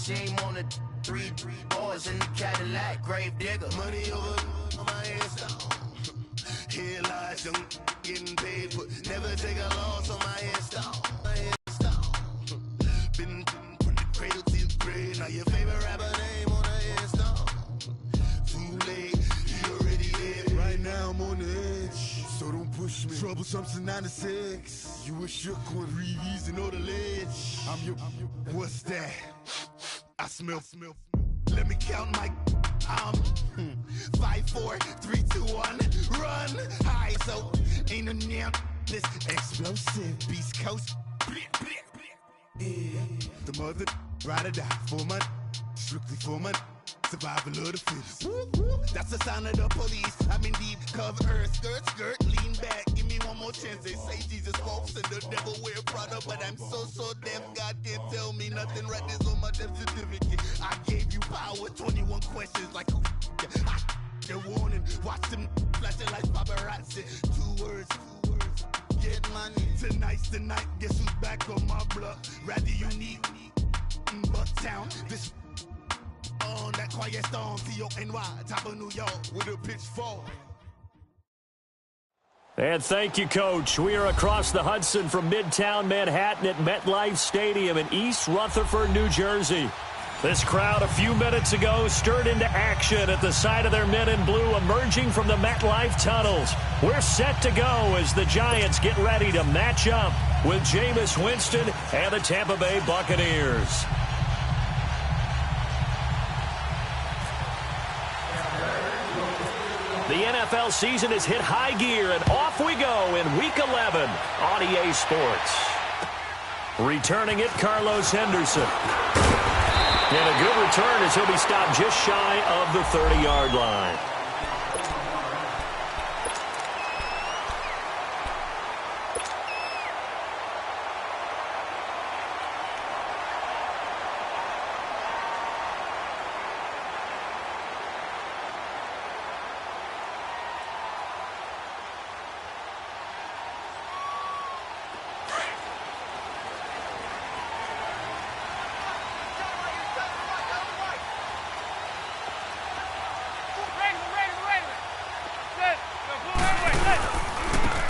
Shame on the three boys in the Cadillac, grave digger. Money over on my headstone. Here lies young, getting paid, but never take a loss on my headstone. Been from the cradle to the grave. Now your favorite rapper name on the headstone. Too late, you already dead. Right now I'm on the edge, so don't push me. Troublesome since 96. You were shook with Reeves and all the ledge. I'm your. What's that? I smell. Let me count my. I'm 5, 4, 3, 2, 1. Run high, so ain't no damn this explosive Beast Coast. Yeah. The mother ride or die for my strictly for my survival of the fittest. That's the sound of the police. I'm in deep cover, skirt, lean back. Give me one more chance. They say Jesus walks and the devil wear Prada, but I'm so deaf. God can't tell me nothing. Right there's on my death certificate. I gave you power. 21 questions like who? They're warning. Watch them flashing like paparazzi. 2 words. Get money. Tonight's the night. Guess who's back on my block? Rather unique. Bucktown. This. On that quiet storm, T-O-N-Y, top of New York, with a pitchfork. And thank you, Coach. We are across the Hudson from Midtown Manhattan at MetLife Stadium in East Rutherford, New Jersey. This crowd a few minutes ago stirred into action at the side of their men in blue emerging from the MetLife tunnels. We're set to go as the Giants get ready to match up with Jameis Winston and the Tampa Bay Buccaneers. The NFL season has hit high gear, and off we go in Week 11 on EA Sports. Returning it, Carlos Henderson. And a good return as he'll be stopped just shy of the 30-yard line.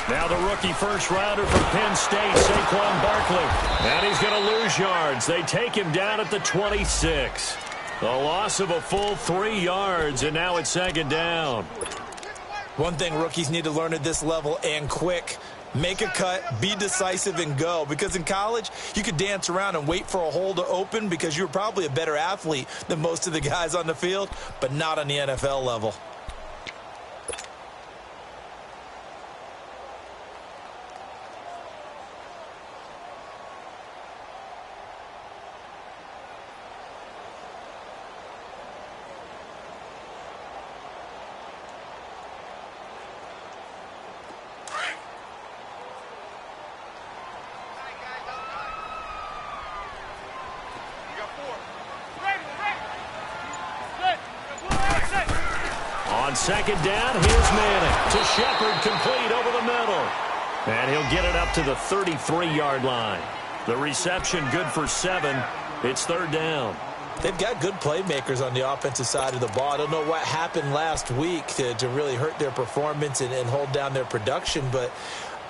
Now the rookie first-rounder from Penn State, Saquon Barkley. And he's going to lose yards. They take him down at the 26. A loss of a full 3 yards, and now it's second down. One thing rookies need to learn at this level, and quick, make a cut, be decisive, and go. Because in college, you could dance around and wait for a hole to open because you're probably a better athlete than most of the guys on the field, but not on the NFL level. On second down, here's Manning to Shepard, complete over the middle. And he'll get it up to the 33-yard line. The reception good for 7. It's third down. They've got good playmakers on the offensive side of the ball. I don't know what happened last week to really hurt their performance and hold down their production, but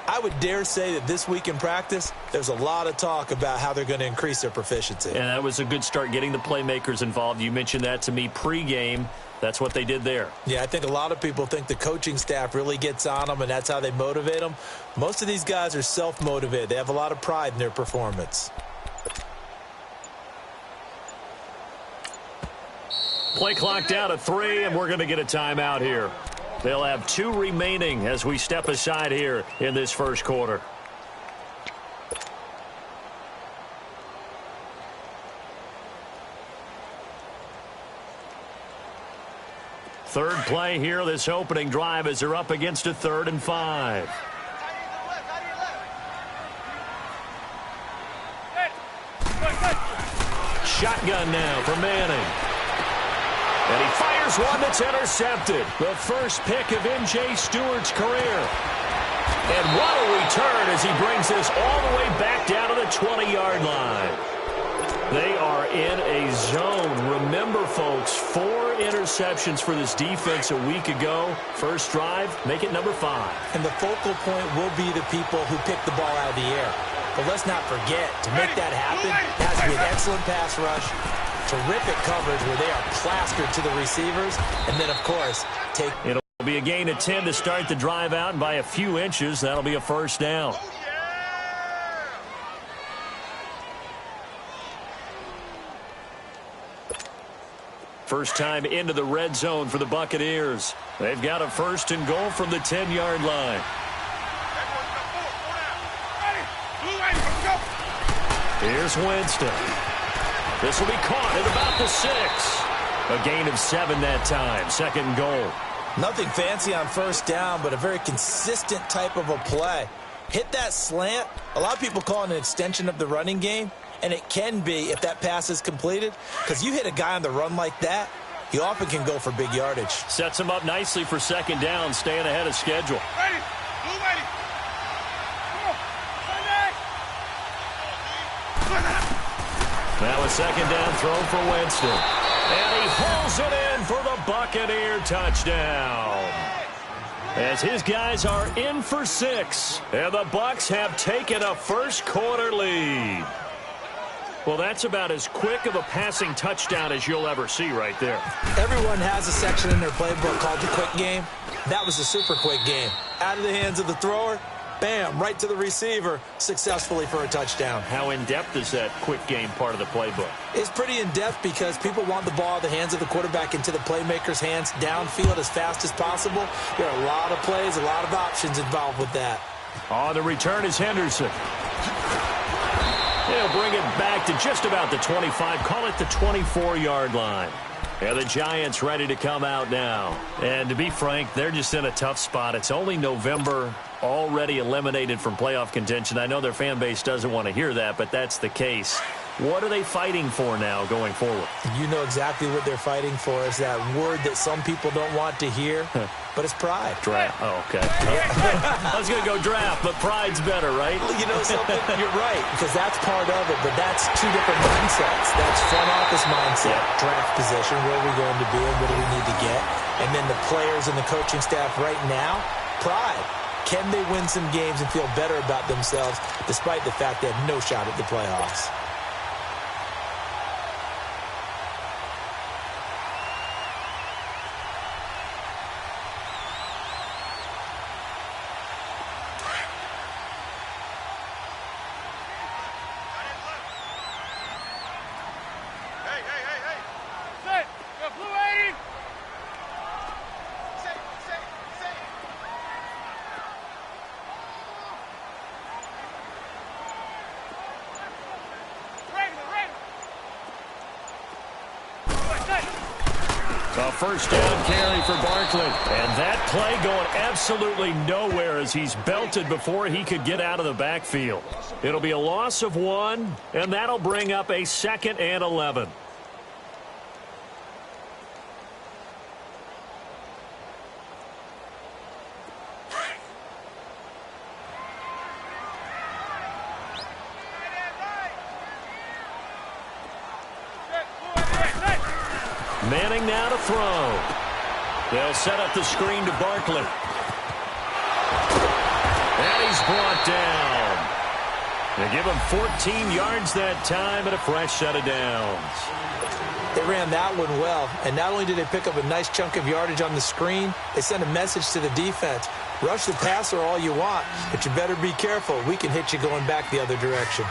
I would dare say that this week in practice, there's a lot of talk about how they're going to increase their proficiency. And that was a good start, getting the playmakers involved. You mentioned that to me pregame. That's what they did there. Yeah, I think a lot of people think the coaching staff really gets on them, and that's how they motivate them. Most of these guys are self-motivated. They have a lot of pride in their performance. Play clock down to 3, and we're going to get a timeout here. They'll have 2 remaining as we step aside here in this first quarter. Third play here, this opening drive, as they're up against a 3rd and 5. Shotgun now for Manning. And he fires one that's intercepted. The first pick of M.J. Stewart's career. And what a return as he brings this all the way back down to the 20-yard line. They are in a zone. Remember, folks, 4 interceptions for this defense a week ago. First drive, make it number 5. And the focal point will be the people who pick the ball out of the air. But let's not forget, to make that happen, it has to be an excellent pass rush, terrific coverage where they are plastered to the receivers, and then, of course, It'll be a gain of 10 to start the drive out, and by a few inches, that'll be a first down. First time into the red zone for the Buccaneers. They've got a first and goal from the 10-yard line. Here's Winston. This will be caught at about the 6. A gain of 7 that time. Second and goal. Nothing fancy on first down, but a very consistent type of a play. Hit that slant. A lot of people call it an extension of the running game, and it can be if that pass is completed, because you hit a guy on the run like that, he often can go for big yardage. Sets him up nicely for second down, staying ahead of schedule. Ready. Blue ready. Now a second down throw for Winston. And he hauls it in for the Buccaneer touchdown. As his guys are in for 6. And the Bucs have taken a first quarter lead. Well, that's about as quick of a passing touchdown as you'll ever see right there. Everyone has a section in their playbook called the quick game. That was a super quick game. Out of the hands of the thrower, bam, right to the receiver, successfully for a touchdown. How in-depth is that quick game part of the playbook? It's pretty in-depth because people want the ball in the hands of the quarterback into the playmaker's hands downfield as fast as possible. There are a lot of plays, a lot of options involved with that. On the return is Henderson. He'll bring it back to just about the 25. Call it the 24-yard line. And the Giants ready to come out now. And to be frank, they're just in a tough spot. It's only November, already eliminated from playoff contention. I know their fan base doesn't want to hear that, but that's the case. What are they fighting for now going forward? You know exactly what they're fighting for. Is that word that some people don't want to hear, but it's pride. Draft. Oh, okay. I was going to go draft, but pride's better, right? You know something? You're right, because that's part of it, but that's two different mindsets. That's front office mindset, draft position, where are we going to be and what do we need to get? And then the players and the coaching staff right now, pride. Can they win some games and feel better about themselves despite the fact they have no shot at the playoffs? A first down carry for Barkley. And that play going absolutely nowhere as he's belted before he could get out of the backfield. It'll be a loss of 1, and that'll bring up a 2nd and 11. Manning now to throw. They'll set up the screen to Barkley. And he's brought down. They give him 14 yards that time and a fresh set of downs. They ran that one well, and not only did they pick up a nice chunk of yardage on the screen, they sent a message to the defense. Rush the passer all you want, but you better be careful. We can hit you going back the other direction.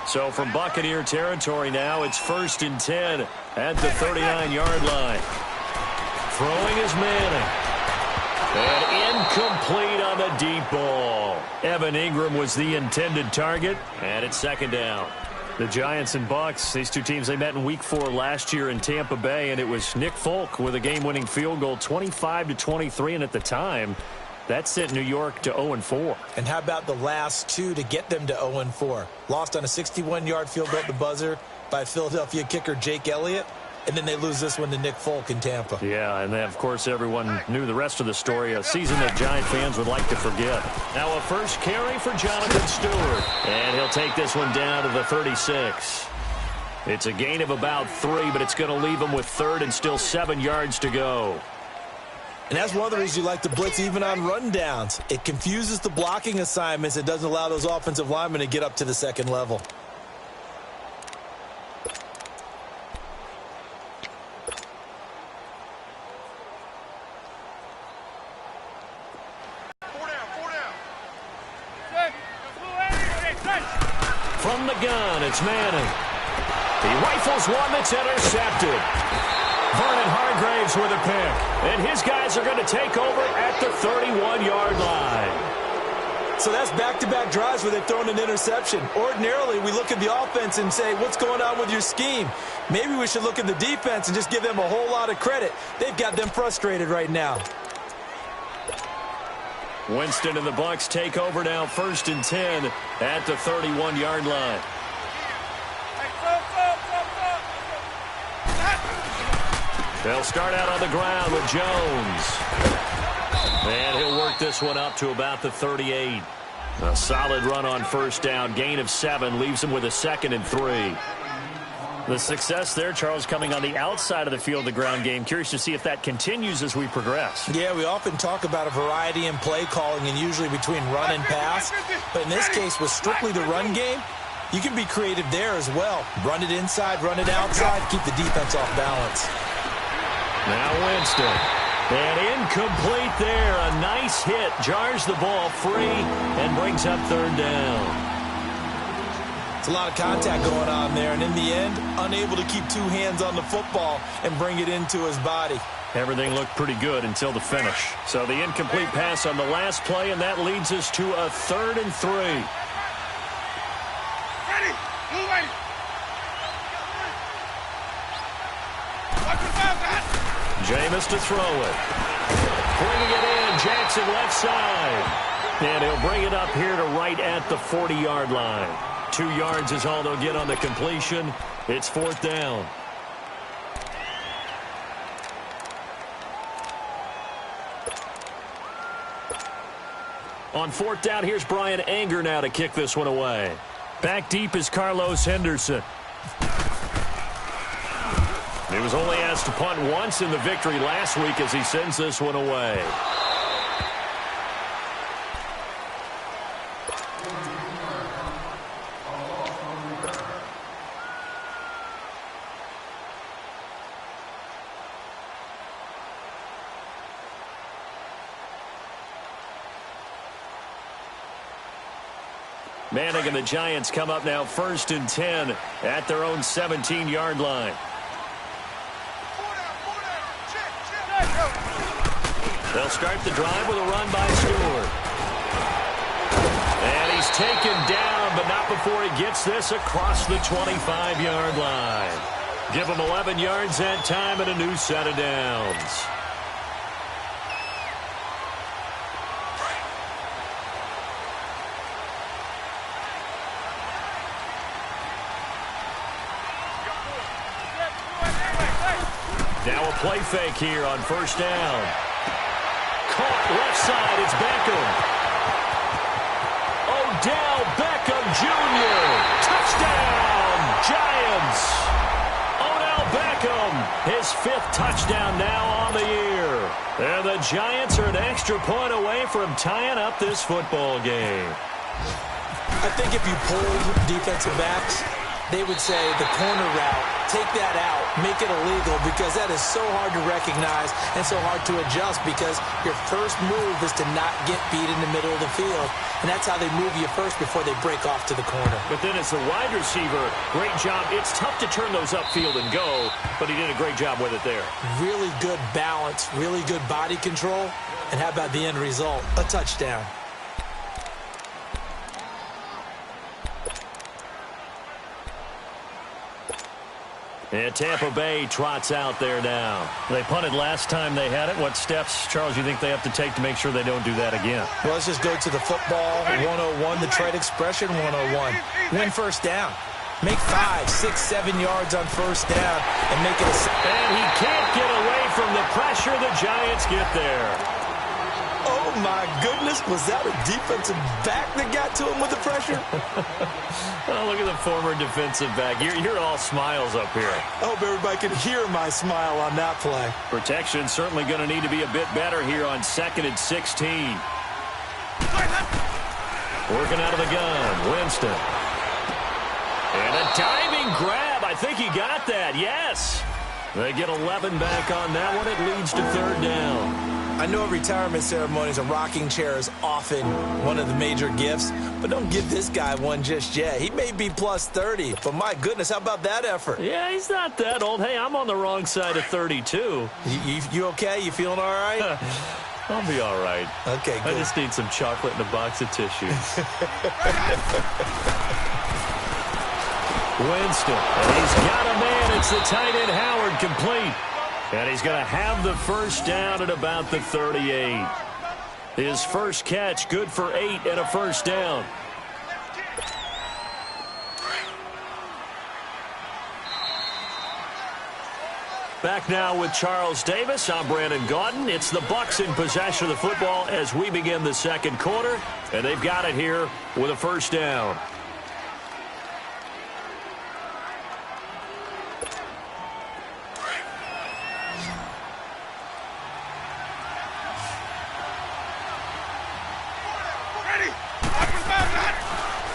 So from Buccaneer territory now, it's 1st and 10 at the 39-yard line. Throwing is Manning. And incomplete on the deep ball. Evan Ingram was the intended target, and it's 2nd down. The Giants and Bucs, these two teams, they met in Week 4 last year in Tampa Bay, and it was Nick Folk with a game-winning field goal, 25-23, and at the time, that sent New York to 0-4. And how about the last 2 to get them to 0-4? Lost on a 61-yard field goal at the buzzer by Philadelphia kicker Jake Elliott, and then they lose this one to Nick Folk in Tampa. Yeah, and then, of course, everyone knew the rest of the story, a season that Giant fans would like to forget. Now a first carry for Jonathan Stewart, and he'll take this one down to the 36. It's a gain of about 3, but it's going to leave them with 3rd and still 7 yards to go. And that's one of the reasons you like to blitz even on rundowns. It confuses the blocking assignments. It doesn't allow those offensive linemen to get up to the second level. From the gun, it's Manning. He rifles one that's intercepted. Vernon Hargraves with a pick. And his guys are going to take over at the 31-yard line. So that's back-to-back drives where they've thrown an interception. Ordinarily, we look at the offense and say, what's going on with your scheme? Maybe we should look at the defense and just give them a whole lot of credit. They've got them frustrated right now. Winston and the Bucs take over now, 1st and 10 at the 31-yard line. They'll start out on the ground with Jones. And he'll work this one up to about the 38. A solid run on 1st down. Gain of 7 leaves him with a 2nd and 3. The success there, Charles, coming on the outside of the field, the ground game. Curious to see if that continues as we progress. Yeah, we often talk about a variety in play calling and usually between run and pass. But in this case, with strictly the run game, you can be creative there as well. Run it inside, run it outside, keep the defense off balance. Now Winston. And incomplete there. A nice hit. Jars the ball free and brings up 3rd down. It's a lot of contact going on there, and in the end, unable to keep 2 hands on the football and bring it into his body. Everything looked pretty good until the finish. So the incomplete pass on the last play, and that leads us to a 3rd and 3. Ready, moving. Jameis to throw it. Bringing it in, Jackson left side. And he'll bring it up here to right at the 40-yard line. 2 yards is all they'll get on the completion. It's 4th down. On 4th down, here's Brian Anger now to kick this one away. Back deep is Carlos Henderson. He was only asked to punt once in the victory last week as he sends this one away. Manning and the Giants come up now 1st and 10 at their own 17-yard line. They'll start the drive with a run by Stewart. And he's taken down, but not before he gets this across the 25-yard line. Give him 11 yards that time and a new set of downs. Now a play fake here on 1st down. Caught left side, it's Beckham. Odell Beckham Jr. Touchdown, Giants. Odell Beckham, his 5th touchdown now on the year. And the Giants are an extra point away from tying up this football game. I think if you pulled defensive backs, they would say the corner route, take that out, make it illegal, because that is so hard to recognize and so hard to adjust, because your first move is to not get beat in the middle of the field. And that's how they move you first before they break off to the corner. But then as the wide receiver, great job. It's tough to turn those upfield and go, but he did a great job with it there. Really good balance, really good body control. And how about the end result? A touchdown. And Tampa Bay trots out there now. They punted last time they had it. What steps, Charles, you think they have to take to make sure they don't do that again? Well, let's just go to the football 101, the trade expression 101. Win 1st down. Make 5, 6, 7 yards on 1st down and make it a... And he can't get away from the pressure. The Giants get there. Oh, my goodness. Was that a defensive back that got to him with the pressure? Oh, look at the former defensive back. You're all smiles up here. I hope everybody can hear my smile on that play. Protection certainly going to need to be a bit better here on 2nd and 16. Working out of the gun, Winston. And a diving grab. I think he got that, yes. They get 11 back on that one. It leads to 3rd down. I know at retirement ceremonies, a rocking chair is often one of the major gifts, but don't give this guy one just yet. He may be plus 30, but my goodness, how about that effort? Yeah, he's not that old. Hey, I'm on the wrong side of 32. You okay? You feeling all right? I'll be all right. Okay, good. I just need some chocolate and a box of tissues. Winston, and he's got a man. It's the tight end, Howard, complete. And he's going to have the first down at about the 38. His first catch, good for 8 and a first down. Back now with Charles Davis. I'm Brandon Gaudin. It's the Bucs in possession of the football as we begin the second quarter. And they've got it here with a first down.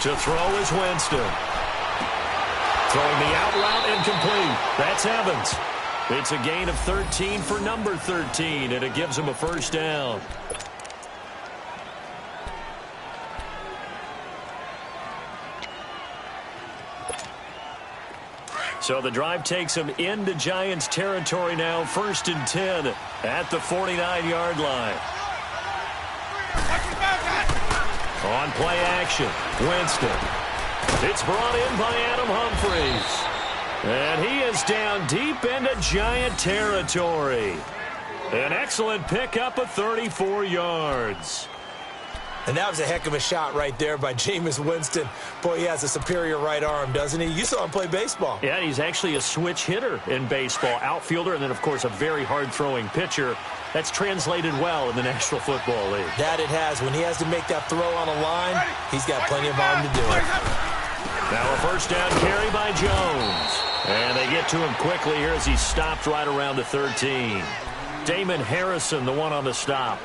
To throw is Winston. Throwing the out route incomplete. That's Evans. It's a gain of 13 for number 13, and it gives him a first down. So the drive takes him into Giants territory now, 1st and 10 at the 49-yard line. On play action, Winston. It's brought in by Adam Humphries. And he is down deep into Giant territory. An excellent pickup of 34 yards. And that was a heck of a shot right there by Jameis Winston. Boy, he has a superior right arm, doesn't he? You saw him play baseball. Yeah, he's actually a switch hitter in baseball. Outfielder, and then, of course, a very hard-throwing pitcher. That's translated well in the National Football League. That it has. When he has to make that throw on a line, he's got plenty of arm to do it. Now a first down carry by Jones. And they get to him quickly here as he's stopped right around the 13. Damon Harrison, the one on the stop.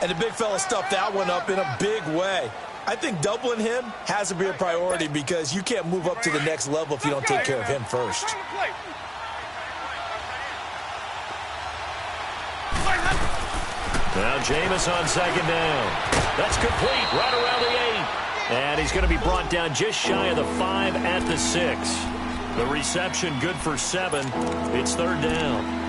And the big fella stuffed that one up in a big way. I think doubling him has to be a priority because you can't move up to the next level if you don't take care of him first. Now Jameis on 2nd down. That's complete right around the 8. And he's going to be brought down just shy of the 5 at the 6. The reception good for 7. It's 3rd down.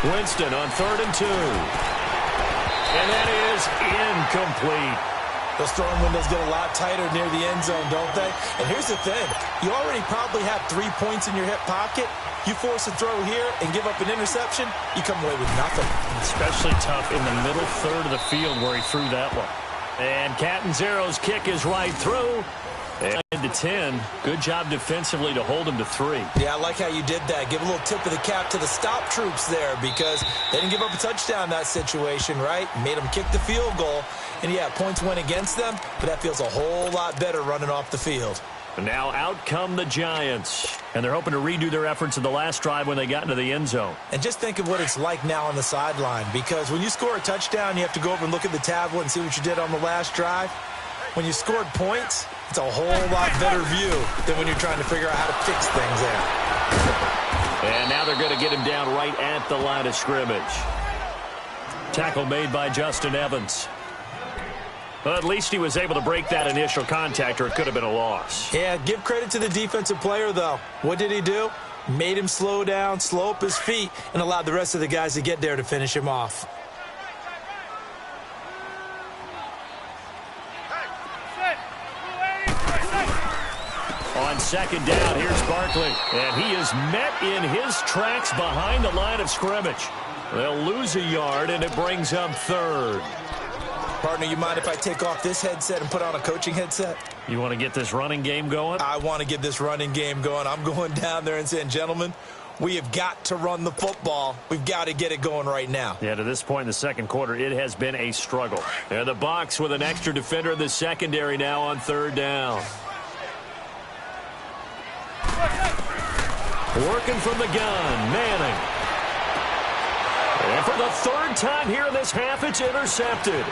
Winston on 3rd and 2. And that is incomplete. Those throwing windows get a lot tighter near the end zone, don't they? And here's the thing. You already probably have 3 points in your hip pocket. You force a throw here and give up an interception, you come away with nothing. Especially tough in the middle third of the field where he threw that one. And Catanzaro's kick is right through. And to 10. Good job defensively to hold him to 3. Yeah, I like how you did that. Give a little tip of the cap to the stop troops there because they didn't give up a touchdown in that situation, right? Made them kick the field goal. And, yeah, points went against them, but that feels a whole lot better running off the field. And now out come the Giants. And they're hoping to redo their efforts in the last drive when they got into the end zone. And just think of what it's like now on the sideline because when you score a touchdown, you have to go over and look at the tablet and see what you did on the last drive. When you scored points, it's a whole lot better view than when you're trying to figure out how to fix things there. And now they're going to get him down right at the line of scrimmage. Tackle made by Justin Evans. Well, at least he was able to break that initial contact, or it could have been a loss. Yeah, give credit to the defensive player, though. What did he do? Made him slow down, slow up his feet, and allowed the rest of the guys to get there to finish him off. second down. Here's Barkley. And he is met in his tracks behind the line of scrimmage. They'll lose a yard, and it brings up third. Partner, you mind if I take off this headset and put on a coaching headset? You want to get this running game going? I want to get this running game going. I'm going down there and saying, gentlemen, we have got to run the football. We've got to get it going right now. Yeah, to this point in the second quarter, it has been a struggle. And the Bucs with an extra defender in the secondary now on third down. Working from the gun, Manning. And for the third time here in this half, it's intercepted.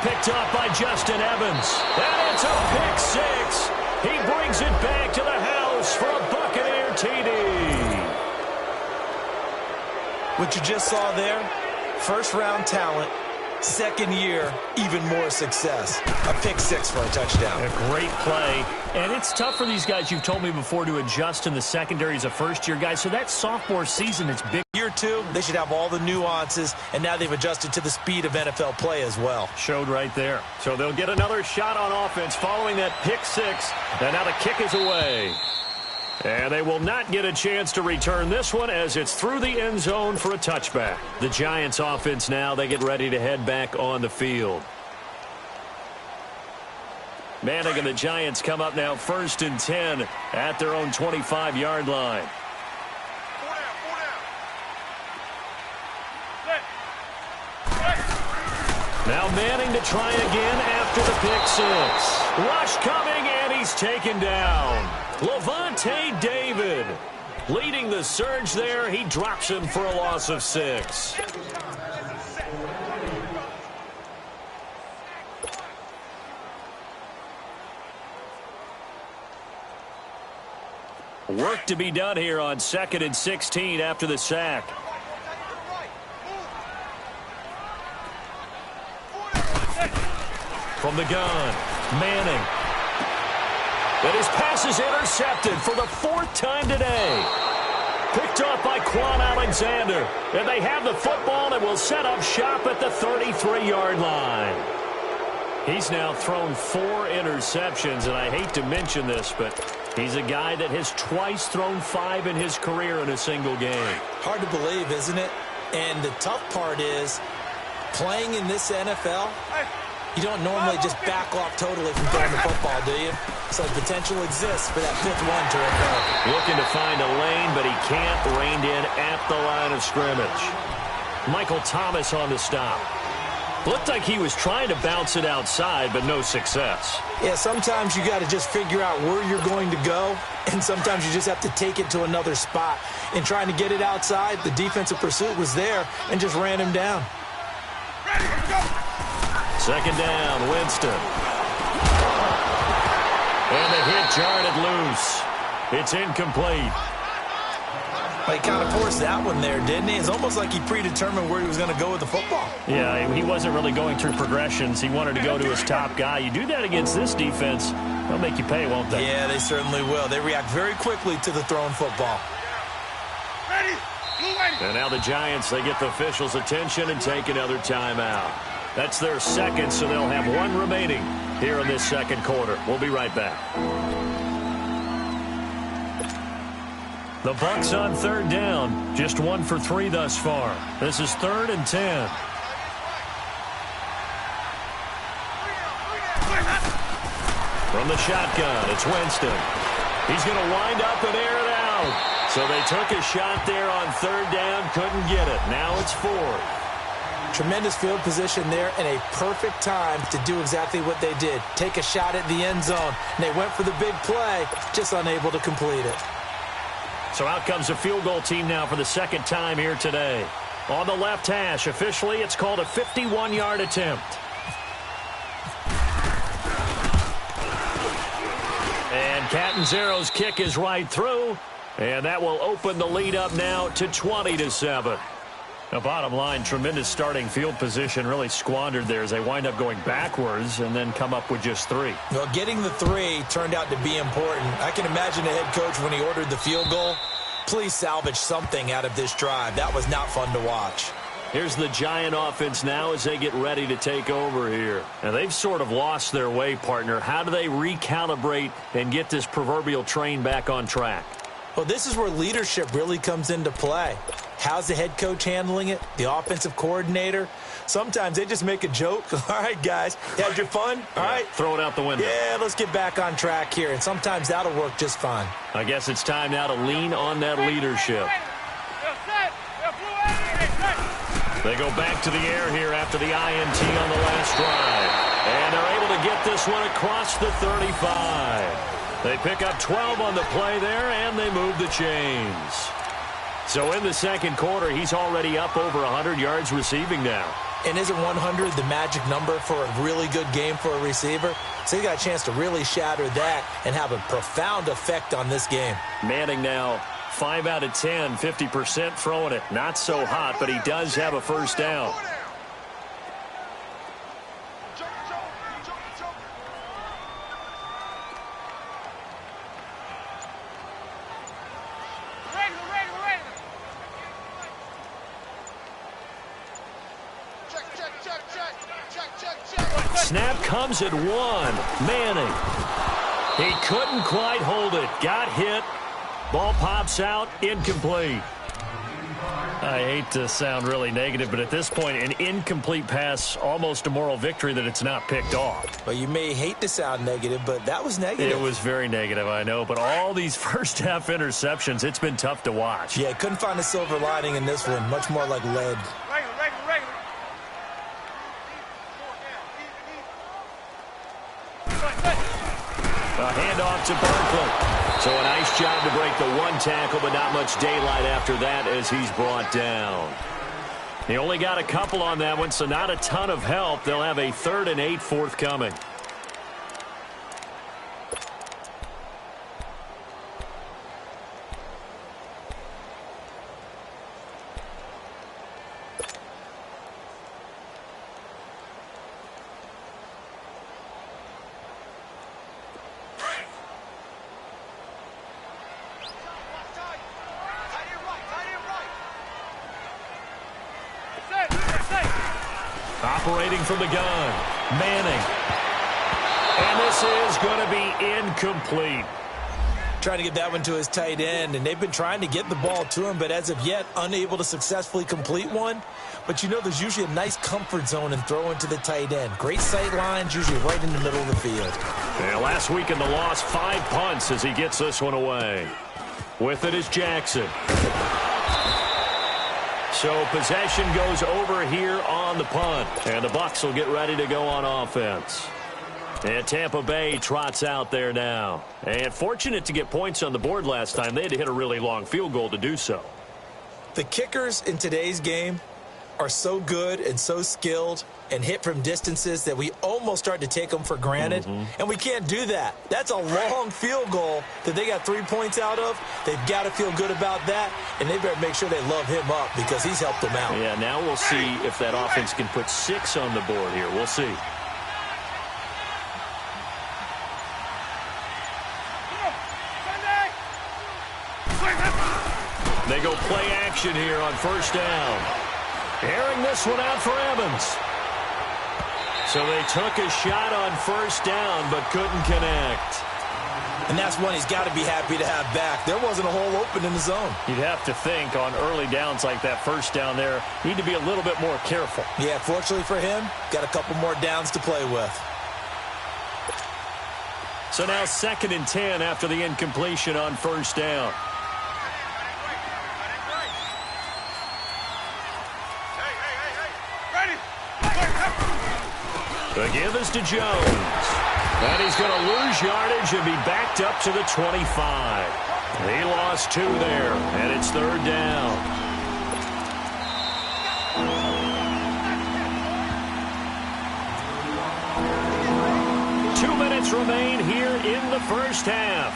Picked up by Justin Evans. And it's a pick six. He brings it back to the house for a Buccaneer TD. What you just saw there, first-round talent, second year, even more success. A pick six for a touchdown. A great play. And it's tough for these guys, you've told me before, to adjust in the secondary as a first-year guy. So that sophomore season, it's big. Year two, they should have all the nuances, and now they've adjusted to the speed of NFL play as well. Showed right there. So they'll get another shot on offense following that pick six. And now the kick is away. And they will not get a chance to return this one as it's through the end zone for a touchback. The Giants offense now, they get ready to head back on the field. Manning and the Giants come up now 1st and 10 at their own 25-yard line. Now Manning to try again after the pick six. Rush coming, and he's taken down. Levante David leading the surge there. He drops him for a loss of 6. Work to be done here on 2nd and 16 after the sack. From the gun, Manning. And his pass is intercepted for the 4th time today. Picked off by Quan Alexander. And they have the football and will set up shop at the 33-yard line. He's now thrown 4 interceptions, and I hate to mention this, but he's a guy that has twice thrown 5 in his career in a single game. Hard to believe, isn't it? And the tough part is, playing in this NFL, you don't normally just back off totally from throwing the football, do you? So the potential exists for that 5th one to occur. Looking to find a lane, but he can't. Reined in at the line of scrimmage. Michael Thomas on the stop. Looked like he was trying to bounce it outside, but no success. Yeah, sometimes you got to just figure out where you're going to go, and sometimes you just have to take it to another spot. In trying to get it outside, the defensive pursuit was there and just ran him down. Ready, let's go. 2nd down, Winston. And the hit jarred it loose. It's incomplete. Well, he kind of forced that one there, didn't he? It's almost like he predetermined where he was going to go with the football. Yeah, he wasn't really going through progressions. He wanted to go to his top guy. You do that against this defense, they'll make you pay, won't they? Yeah, they certainly will. They react very quickly to the thrown football. Ready, blue waiting. And now the Giants, they get the officials' attention and take another timeout. That's their second, so they'll have 1 remaining here in this second quarter. We'll be right back. The Bucs on 3rd down. Just 1 for 3 thus far. This is 3rd and 10. From the shotgun, it's Winston. He's going to wind up and air it out. So they took a shot there on 3rd down, couldn't get it. Now it's 4th. Tremendous field position there and a perfect time to do exactly what they did. Take a shot at the end zone. And they went for the big play, just unable to complete it. So out comes a field goal team now for the 2nd time here today. On the left hash, officially it's called a 51-yard attempt. And Catanzaro's kick is right through. And that will open the lead up now to 20-7. The bottom line, tremendous starting field position, really squandered there as they wind up going backwards and then come up with just 3. Well, getting the 3 turned out to be important. I can imagine the head coach when he ordered the field goal. Please salvage something out of this drive. That was not fun to watch. Here's the Giant offense now as they get ready to take over here. And they've sort of lost their way, partner. How do they recalibrate and get this proverbial train back on track? Well, this is where leadership really comes into play. How's the head coach handling it? The offensive coordinator? Sometimes they just make a joke. All right, guys, had your fun? All right. Throw it out the window. Yeah, let's get back on track here. And sometimes that'll work just fine. I guess it's time now to lean on that leadership. They go back to the air here after the INT on the last drive. And they're able to get this one across the 35. They pick up 12 on the play there, and they move the chains. So in the second quarter, he's already up over 100 yards receiving now. And isn't 100 the magic number for a really good game for a receiver? So he got a chance to really shatter that and have a profound effect on this game. Manning now 5 out of 10, 50% throwing it. Not so hot, but he does have a first down. Snap comes at 1. Manning. He couldn't quite hold it. Got hit. Ball pops out. Incomplete. I hate to sound really negative, but at this point, an incomplete pass, almost a moral victory that it's not picked off. Well, you may hate to sound negative, but that was negative. It was very negative, I know. But all these first-half interceptions, it's been tough to watch. Yeah, couldn't find a silver lining in this one. Much more like lead. A handoff to Barkley. So a nice job to break the one tackle, but not much daylight after that as he's brought down. He only got a couple on that one, so not a ton of help. They'll have a 3rd and 8 forthcoming. Operating from the gun, Manning. And this is going to be incomplete. Trying to get that one to his tight end, and they've been trying to get the ball to him, but as of yet, unable to successfully complete one. But you know there's usually a nice comfort zone in throwing to the tight end. Great sight lines, usually right in the middle of the field. Yeah, last week in the loss, 5 punts as he gets this one away. With it is Jackson. So possession goes over here on the punt. And the Bucs will get ready to go on offense. And Tampa Bay trots out there now. And fortunate to get points on the board last time. They had to hit a really long field goal to do so. The kickers in today's game are so good and so skilled and hit from distances that we almost start to take them for granted. And we can't do that. That's a long field goal that they got 3 points out of. They've got to feel good about that, and they better make sure they love him up because he's helped them out. Yeah, now we'll see if that offense can put 6 on the board here. We'll see. They go play action here on first down. Airing this one out for Evans. So they took a shot on first down but couldn't connect. And that's one he's got to be happy to have back. There wasn't a hole open in the zone. You'd have to think on early downs like that first down there, need to be a little bit more careful. Yeah, fortunately for him, got a couple more downs to play with. So now 2nd and 10 after the incompletion on first down. The give is to Jones. And he's going to lose yardage and be backed up to the 25. He lost 2 there, and it's 3rd down. Two minutes remain here in the first half.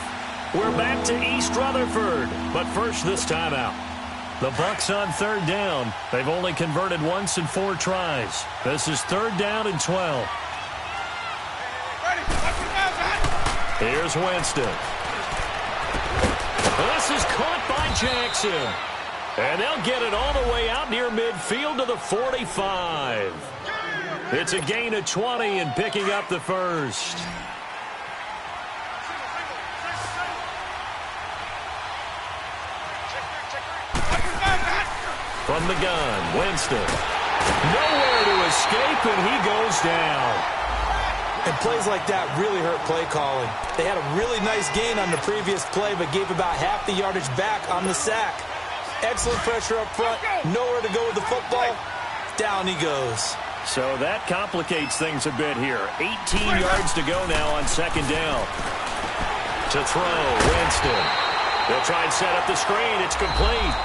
We're back to East Rutherford, but first this timeout. The Bucs on 3rd down. They've only converted once in 4 tries. This is 3rd down and 12. Here's Winston. This is caught by Jackson. And they'll get it all the way out near midfield to the 45. It's a gain of 20 and picking up the first. From the gun, Winston. Nowhere to escape, and he goes down. And plays like that really hurt play calling. They had a really nice gain on the previous play, but gave about half the yardage back on the sack. Excellent pressure up front. Nowhere to go with the football. Down he goes. So that complicates things a bit here. 18 yards to go now on second down. To throw, Winston. They'll try and set up the screen. It's complete.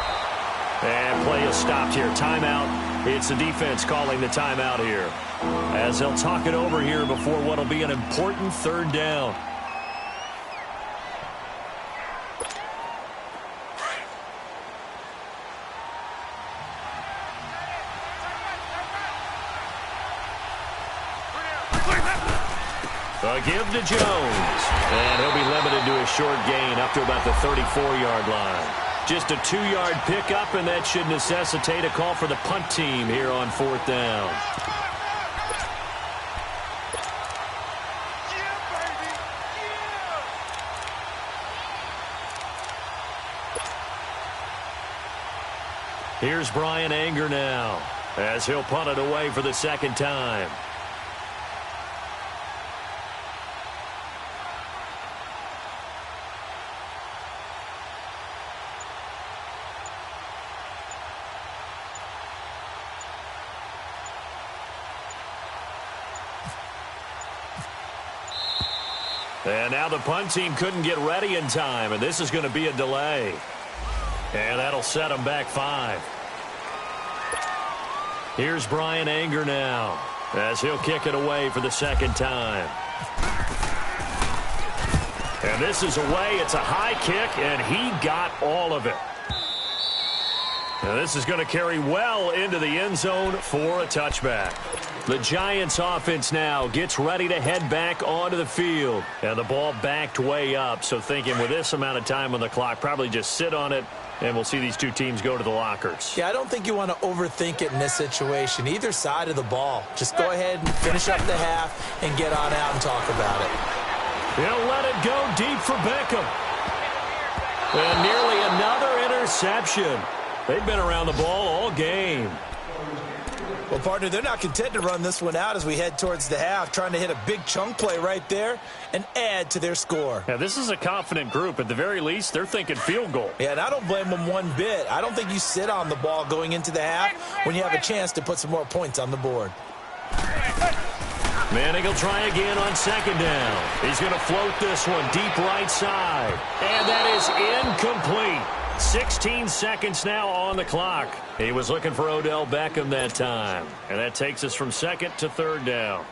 And play is stopped here. Timeout. It's the defense calling the timeout here, as they'll talk it over here before what will be an important third down. A give to Jones. And he'll be limited to a short gain up to about the 34-yard line. Just a 2-yard pickup, and that should necessitate a call for the punt team here on fourth down. Here's Brian Anger now, as he'll punt it away for the second time. And now the punt team couldn't get ready in time, and this is going to be a delay. And that'll set them back 5. Here's Brian Anger now, as he'll kick it away for the second time. And this is away. It's a high kick, and he got all of it. Now this is going to carry well into the end zone for a touchback. The Giants offense now gets ready to head back onto the field. And the ball backed way up, so thinking with this amount of time on the clock, probably just sit on it, and we'll see these two teams go to the lockers. Yeah, I don't think you want to overthink it in this situation. Either side of the ball. Just go ahead and finish up the half and get on out and talk about it. He'll let it go deep for Beckham. And nearly another interception. They've been around the ball all game. Well, partner, they're not content to run this one out as we head towards the half, trying to hit a big chunk play right there and add to their score. Now, this is a confident group. At the very least, they're thinking field goal. Yeah, and I don't blame them one bit. I don't think you sit on the ball going into the half when you have a chance to put some more points on the board. Manning will try again on second down. He's going to float this one deep right side. And that is incomplete. 16 seconds now on the clock. He was looking for Odell Beckham that time. And that takes us from second to third down.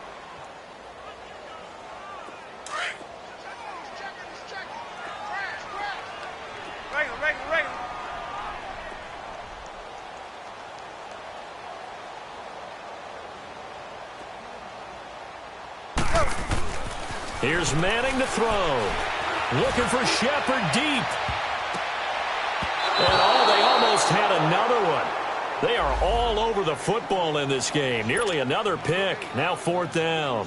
Here's Manning to throw. Looking for Shepard deep. And they almost had another one. They are all over the football in this game. Nearly another pick. Now fourth down.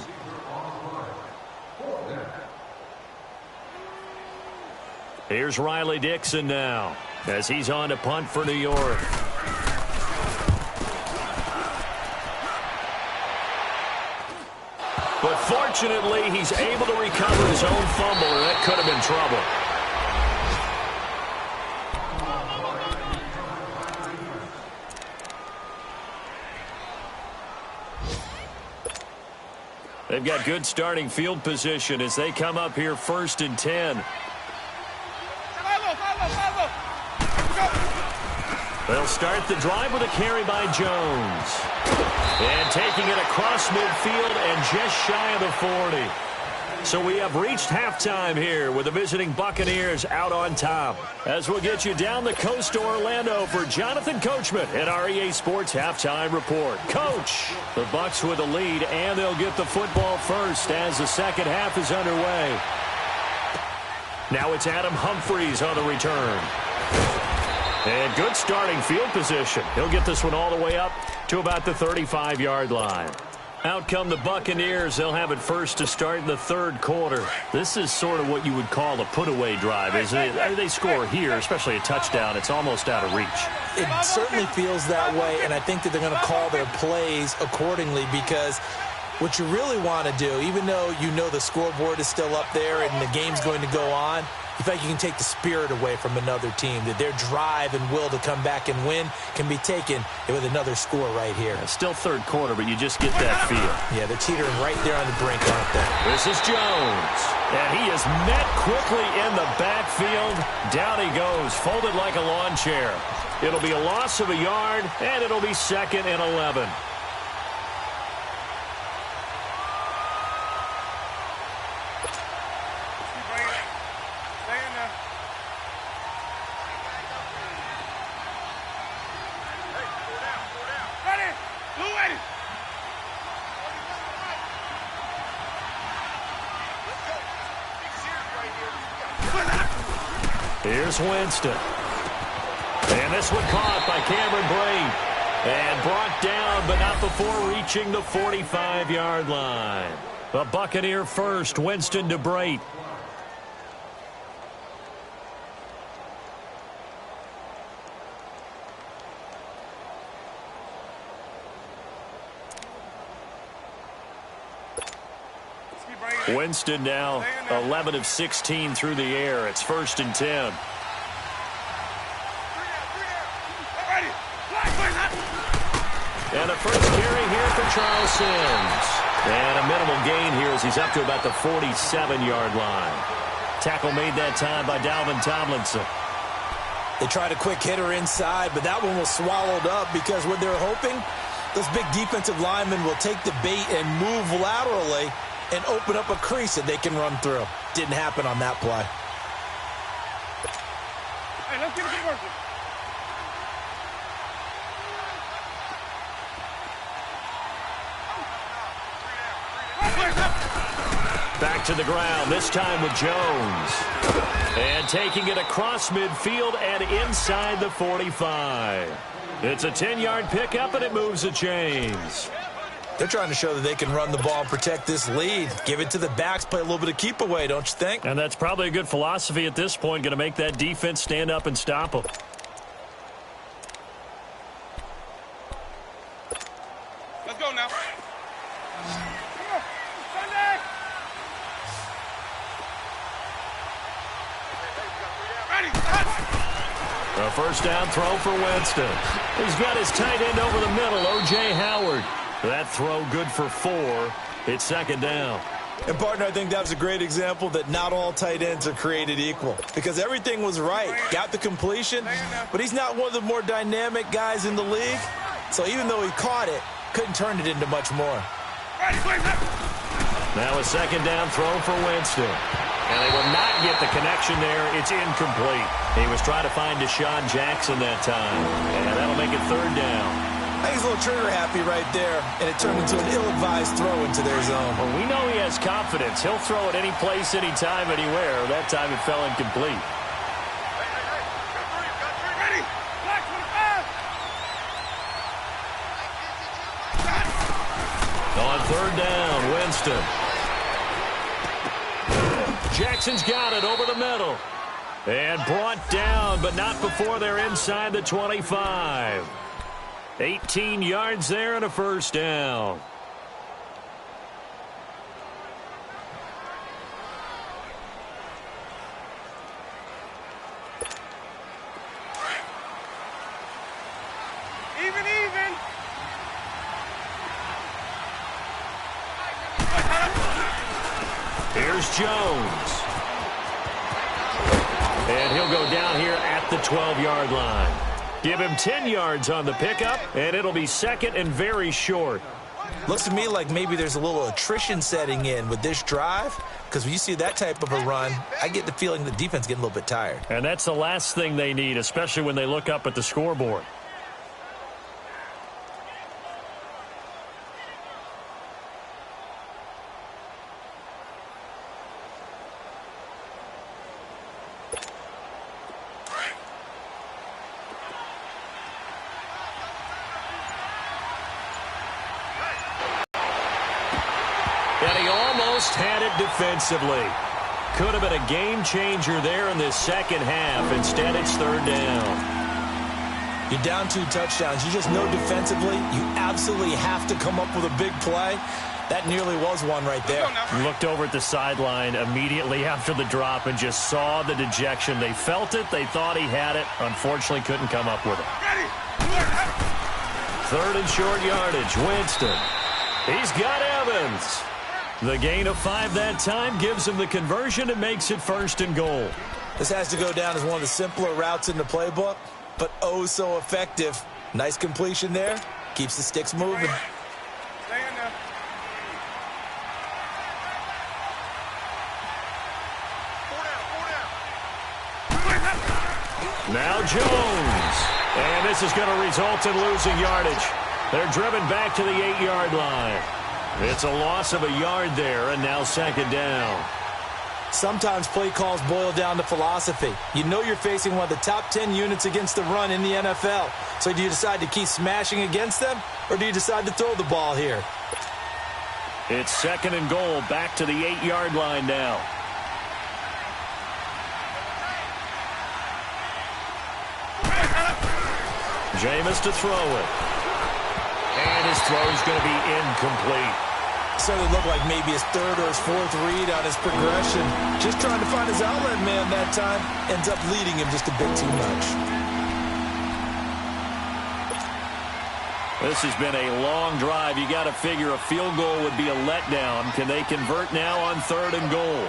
Here's Riley Dixon now, as he's on to punt for New York. But fortunately, he's able to recover his own fumble, and that could have been trouble. They've got good starting field position as they come up here 1st and 10. They'll start the drive with a carry by Jones. And taking it across midfield and just shy of the 40. So we have reached halftime here with the visiting Buccaneers out on top. As we'll get you down the coast to Orlando for Jonathan Coachman at our EA Sports Halftime Report. Coach, the Bucs with a lead, and they'll get the football first as the second half is underway. Now it's Adam Humphries on the return. And good starting field position. He'll get this one all the way up to about the 35-yard line. Out come the Buccaneers. They'll have it first to start in the third quarter. This is sort of what you would call a put-away drive, isn't it? They score here, especially a touchdown. It's almost out of reach. It certainly feels that way, and I think that they're going to call their plays accordingly, because what you really want to do, even though you know the scoreboard is still up there and the game's going to go on, you feel like you can take the spirit away from another team, that their drive and will to come back and win can be taken with another score right here. It's still third quarter, but you just get that feel. Yeah, they're teetering right there on the brink, aren't they? This is Jones, and he is met quickly in the backfield. Down he goes, folded like a lawn chair. It'll be a loss of a yard, and it'll be 2nd and 11. Here's Winston. And this one caught by Cameron Brate. And brought down, but not before reaching the 45-yard line. The Buccaneer first, Winston to Brate. Winston now 11 of 16 through the air. It's 1st and 10. And a first carry here for Charles Sims. And a minimal gain here as he's up to about the 47-yard line. Tackle made that time by Dalvin Tomlinson. They tried a quick hitter inside, but that one was swallowed up because what they're hoping, those big defensive linemen will take the bait and move laterally and open up a crease that they can run through. Didn't happen on that play. Hey, let's get it working. Back to the ground, this time with Jones. And taking it across midfield and inside the 45. It's a 10-yard pickup, and it moves the chains. They're trying to show that they can run the ball and protect this lead. Give it to the backs, play a little bit of keep away, don't you think? And that's probably a good philosophy at this point, going to make that defense stand up and stop them. Let's go now. A first down throw for Winston. He's got his tight end over the middle, O.J. Howard. That throw good for 4. It's 2nd down. And, partner, I think that was a great example that not all tight ends are created equal, because everything was right. Got the completion, but he's not one of the more dynamic guys in the league. So even though he caught it, couldn't turn it into much more. Now a 2nd down throw for Winston. And they will not get the connection there. It's incomplete. He was trying to find Deshaun Jackson that time. And that'll make it 3rd down. I think he's a little trigger happy right there, and it turned into an ill-advised throw into their zone. Well, we know he has confidence. He'll throw it any place, anytime, anywhere. That time it fell incomplete. On 3rd down, Winston. Jackson's got it over the middle. And brought down, but not before they're inside the 25. 18 yards there and a first down. Even. Here's Jones. And he'll go down here at the 12-yard line. Give him 10 yards on the pickup, and it'll be 2nd and very short. Looks to me like maybe there's a little attrition setting in with this drive, because when you see that type of a run, I get the feeling the defense getting a little bit tired. And that's the last thing they need, especially when they look up at the scoreboard. Just had it defensively. Could have been a game changer there in this second half. Instead, it's third down. You're down 2 touchdowns. You just know defensively you absolutely have to come up with a big play. That nearly was one right there. Looked over at the sideline immediately after the drop and just saw the dejection. They felt it. They thought he had it. Unfortunately, couldn't come up with it. Third and short yardage. Winston. He's got Evans. The gain of 5 that time gives him the conversion and makes it first and goal. This has to go down as one of the simpler routes in the playbook, but oh so effective. Nice completion there. Keeps the sticks moving. Stay in there. Now Jones. And this is going to result in losing yardage. They're driven back to the 8-yard line. It's a loss of a yard there, and now second down. Sometimes play calls boil down to philosophy. You know you're facing one of the top 10 units against the run in the NFL. So do you decide to keep smashing against them, or do you decide to throw the ball here? It's second and goal, back to the 8-yard line now. Jameis to throw it. And his throw is going to be incomplete. Started to look like maybe his third or his fourth read on his progression. Just trying to find his outlet man that time. Ends up leading him just a bit too much. This has been a long drive. You got to figure a field goal would be a letdown. Can they convert now on third and goal?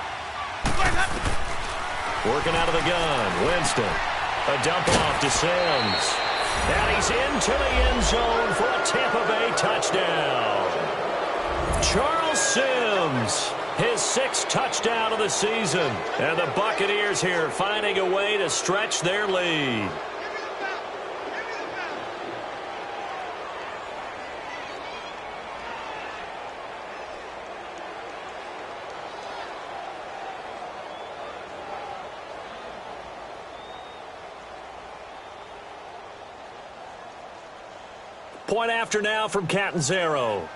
Working out of the gun. Winston. A dump off to Sims. And he's into the end zone for a Tampa Bay touchdown. Charles Sims, his 6th touchdown of the season. And the Buccaneers here finding a way to stretch their lead. Point after now from Catanzaro.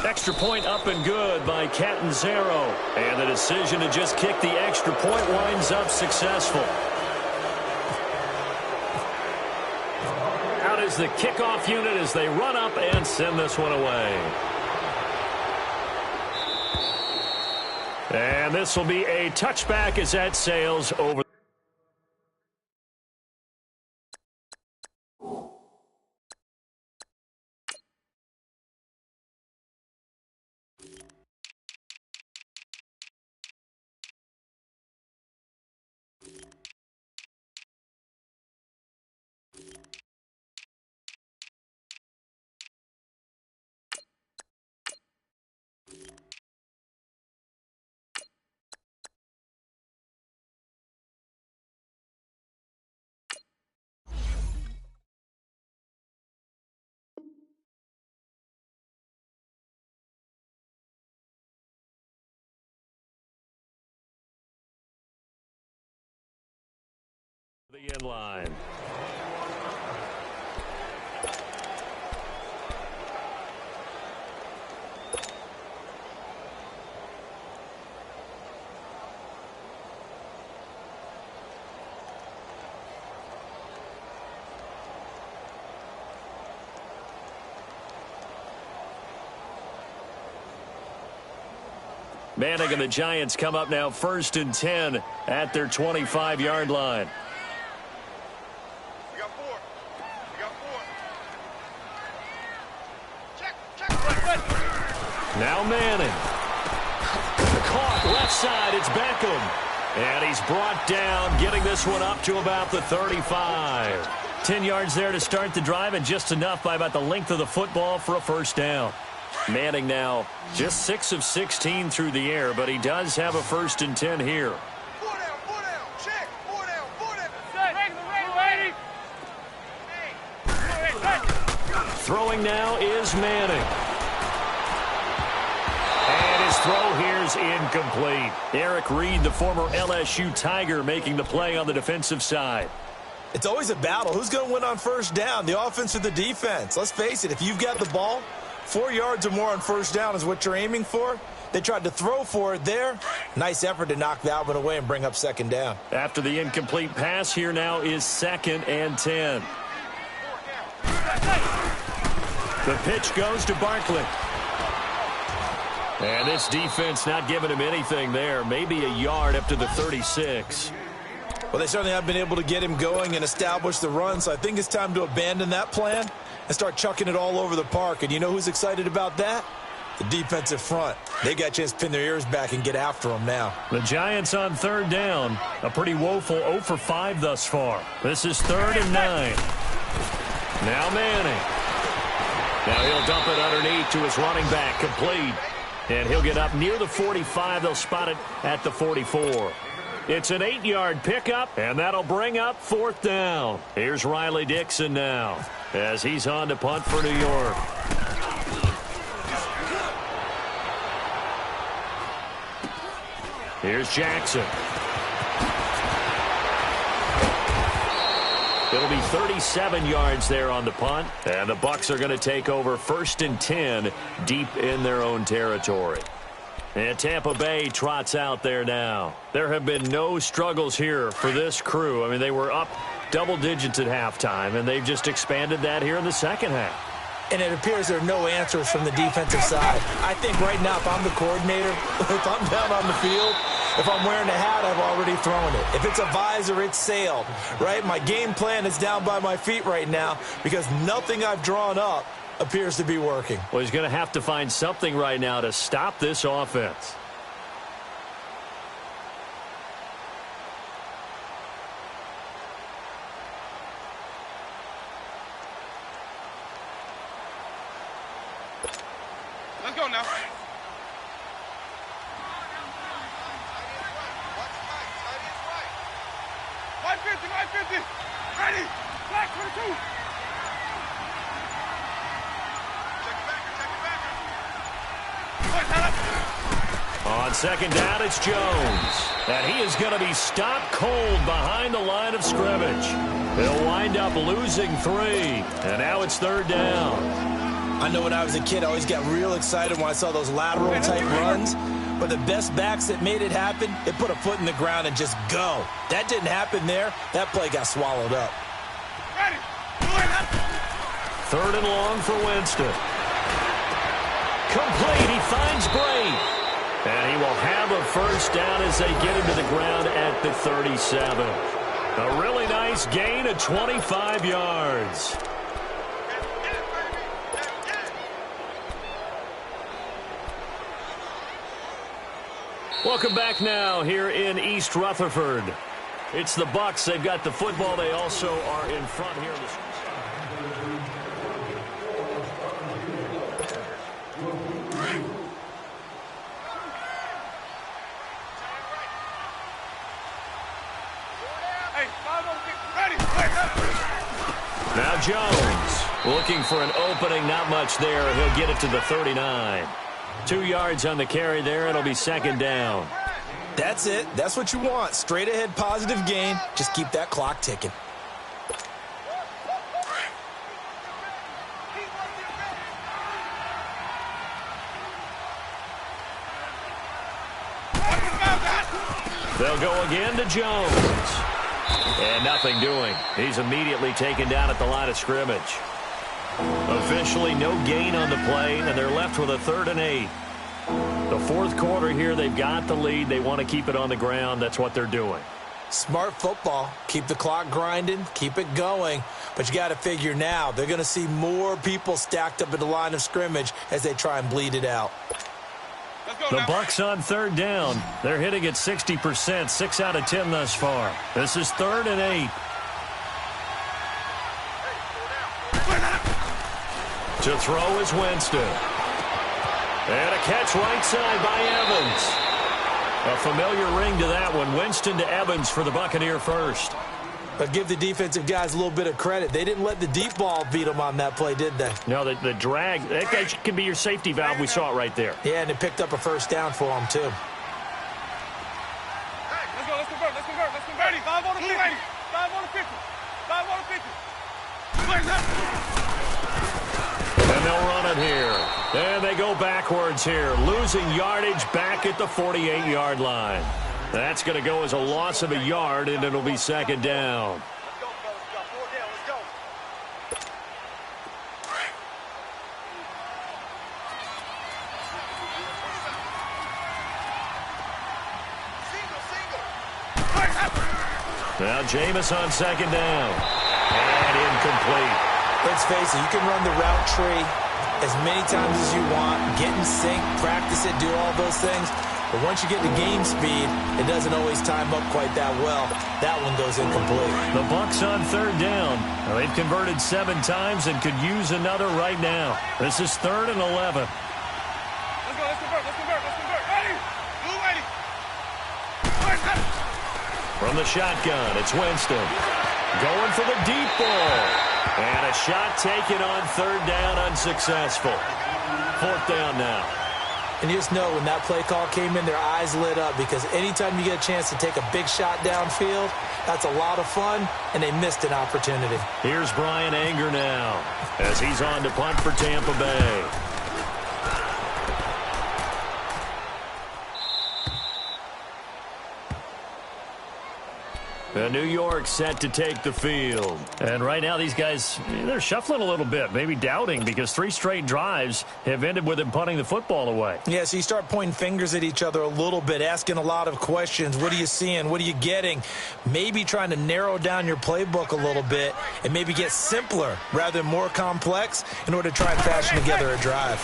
Extra point up and good by Catanzaro. And the decision to just kick the extra point winds up successful. Out is the kickoff unit as they run up and send this one away. And this will be a touchback as that sails over. The end line. Manning and the Giants come up now 1st and 10 at their 25-yard line. Now Manning. Caught left side. It's Beckham. And he's brought down, getting this one up to about the 35. 10 yards there to start the drive, and just enough by about the length of the football for a first down. Manning now just 6 of 16 through the air, but he does have a 1st and 10 here. Throwing now is Manning. And his throw here is incomplete. Eric Reed, the former LSU Tiger, making the play on the defensive side. It's always a battle. Who's going to win on first down, the offense or the defense? Let's face it, if you've got the ball, 4 yards or more on first down is what you're aiming for. They tried to throw for it there. Nice effort to knock that one away and bring up second down. After the incomplete pass, here now is 2nd and 10. The pitch goes to Barkley. And this defense not giving him anything there. Maybe a yard up to the 36. Well, they certainly have been able to get him going and establish the run, so I think it's time to abandon that plan and start chucking it all over the park. And you know who's excited about that? The defensive front. They got a chance to pin their ears back and get after them now. The Giants on 3rd down. A pretty woeful 0 for 5 thus far. This is 3rd and 9. Now Manning. Now he'll dump it underneath to his running back, complete. And he'll get up near the 45. They'll spot it at the 44. It's an 8-yard pickup, and that'll bring up 4th down. Here's Riley Dixon now as he's on to punt for New York. Here's Jackson. It'll be 37 yards there on the punt, and the Bucs are going to take over 1st and 10 deep in their own territory. And Tampa Bay trots out there now. There have been no struggles here for this crew. I mean, they were up double digits at halftime, and they've just expanded that here in the second half. And it appears there are no answers from the defensive side. I think right now, if I'm the coordinator, if I'm down on the field, if I'm wearing a hat, I've already thrown it. If it's a visor, it's sailed, right? My game plan is down by my feet right now because nothing I've drawn up appears to be working. Well, he's going to have to find something right now to stop this offense. Let's go now. Right 50, right 50. Ready. Black 22. On 2nd down, it's Jones. And he is going to be stopped cold behind the line of scrimmage. He'll wind up losing 3. And now it's 3rd down. I know when I was a kid, I always got real excited when I saw those lateral-type runs. But the best backs that made it happen, they put a foot in the ground and just go. That didn't happen there. That play got swallowed up. 3rd and long for Winston. Complete. He finds Bray. And he will have a first down as they get him to the ground at the 37. A really nice gain of 25 yards. Welcome back now here in East Rutherford. It's the Bucs. They've got the football. They also are in front here. Now Jones looking for an opening. Not much there. He'll get it to the 39. 2 yards on the carry there. It'll be 2nd down. That's it. That's what you want. Straight ahead positive gain. Just keep that clock ticking. They'll go again to Jones. And nothing doing. He's immediately taken down at the line of scrimmage. Officially no gain on the play, and they're left with a 3rd and 8. The 4th quarter here, they've got the lead. They want to keep it on the ground. That's what they're doing. Smart football. Keep the clock grinding. Keep it going. But you got to figure now, they're going to see more people stacked up at the line of scrimmage as they try and bleed it out. The Bucs on 3rd down. They're hitting at 60%, 6 out of 10 thus far. This is 3rd and 8. To throw is Winston. And a catch right side by Evans. A familiar ring to that one. Winston to Evans for the Buccaneer first. But give the defensive guys a little bit of credit. They didn't let the deep ball beat them on that play, did they? No, the drag, that guy can be your safety valve. We saw it right there. Yeah, and it picked up a first down for them, too. Let's go, let's convert. 5 on the 50. 5 on the 50. And they'll run it here. And they go backwards here, losing yardage back at the 48-yard line. That's going to go as a loss of a yard, and it'll be second down. Now Jameis on second down. And incomplete. Let's face it, you can run the route tree as many times as you want, get in sync, practice it, do all those things. But once you get to game speed, it doesn't always time up quite that well. That one goes incomplete. The Bucs on third down. Now, they've converted 7 times and could use another right now. This is 3rd and 11. Let's go, let's convert. Ready? Blue ready. From the shotgun, it's Winston. Going for the deep ball. And a shot taken on third down, unsuccessful. 4th down now. And you just know when that play call came in, their eyes lit up, because anytime you get a chance to take a big shot downfield, that's a lot of fun, and they missed an opportunity. Here's Brian Anger now as he's on to punt for Tampa Bay. New York set to take the field. And right now these guys, they're shuffling a little bit, maybe doubting, because 3 straight drives have ended with them punting the football away. Yeah, so you start pointing fingers at each other a little bit, asking a lot of questions. What are you seeing? What are you getting? Maybe trying to narrow down your playbook a little bit and maybe get simpler rather than more complex in order to try and fashion together a drive.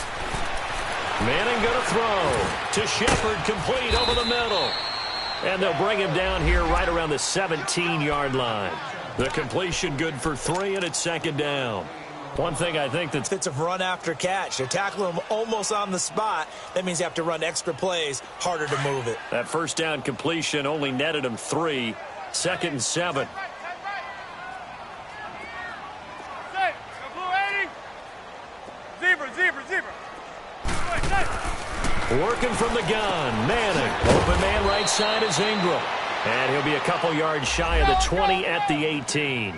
Manning going to throw to Shepard, complete over the middle. And they'll bring him down here right around the 17-yard line. The completion good for 3, and it's second down. One thing I think that's... It's a run after catch. They're tackling him almost on the spot. That means you have to run extra plays, harder to move it. That first down completion only netted him 3. 2nd and 7. Zebra. Working from the gun, Manning. Open man right side is Ingram. And he'll be a couple yards shy of the 20 at the 18.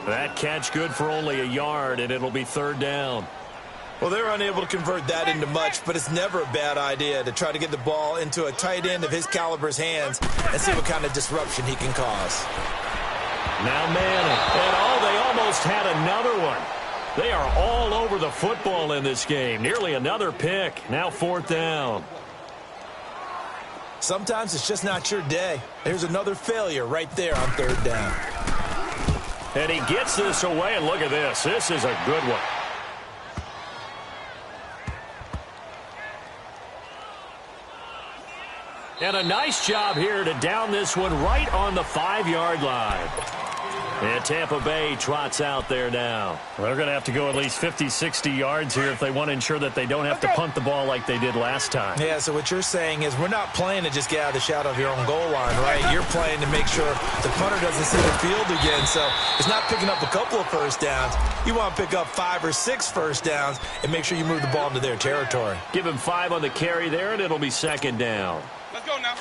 That catch good for only a yard, and it'll be 3rd down. Well, they're unable to convert that into much, but it's never a bad idea to try to get the ball into a tight end of his caliber's hands and see what kind of disruption he can cause. Now Manning. And they almost had another one. They are all over the football in this game. Nearly another pick. Now 4th down. Sometimes it's just not your day. There's another failure right there on 3rd down. And he gets this away, and look at this. This is a good one. And a nice job here to down this one right on the 5-yard line. And Tampa Bay trots out there now. They're going to have to go at least 50, 60 yards here if they want to ensure that they don't have to punt the ball like they did last time. Yeah, so what you're saying is we're not playing to just get out of the shadow of your own goal line, right? You're playing to make sure the punter doesn't see the field again. So it's not picking up a couple of first downs. You want to pick up 5 or 6 first downs and make sure you move the ball into their territory. Give him 5 on the carry there, and it'll be 2nd down. Let's go now.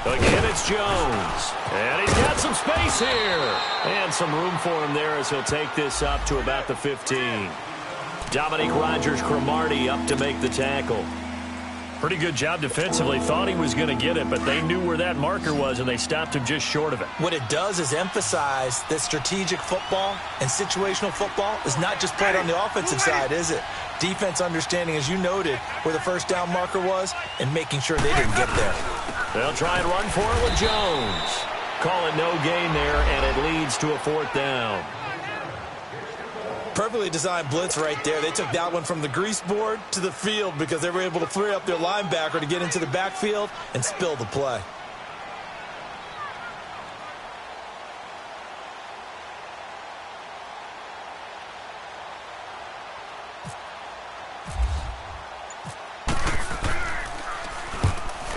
Again, it's Jones. And he's got some space here. And some room for him there as he'll take this up to about the 15. Dominique Rodgers-Cromartie up to make the tackle. Pretty good job defensively. Thought he was going to get it, but they knew where that marker was, and they stopped him just short of it. What it does is emphasize that strategic football and situational football is not just played on the offensive side, is it? Defense understanding, as you noted, where the first down marker was and making sure they didn't get there. They'll try and run for it with Jones. Call it no gain there, and it leads to a 4th down. Perfectly designed blitz right there. They took that one from the grease board to the field because they were able to free up their linebacker to get into the backfield and spill the play.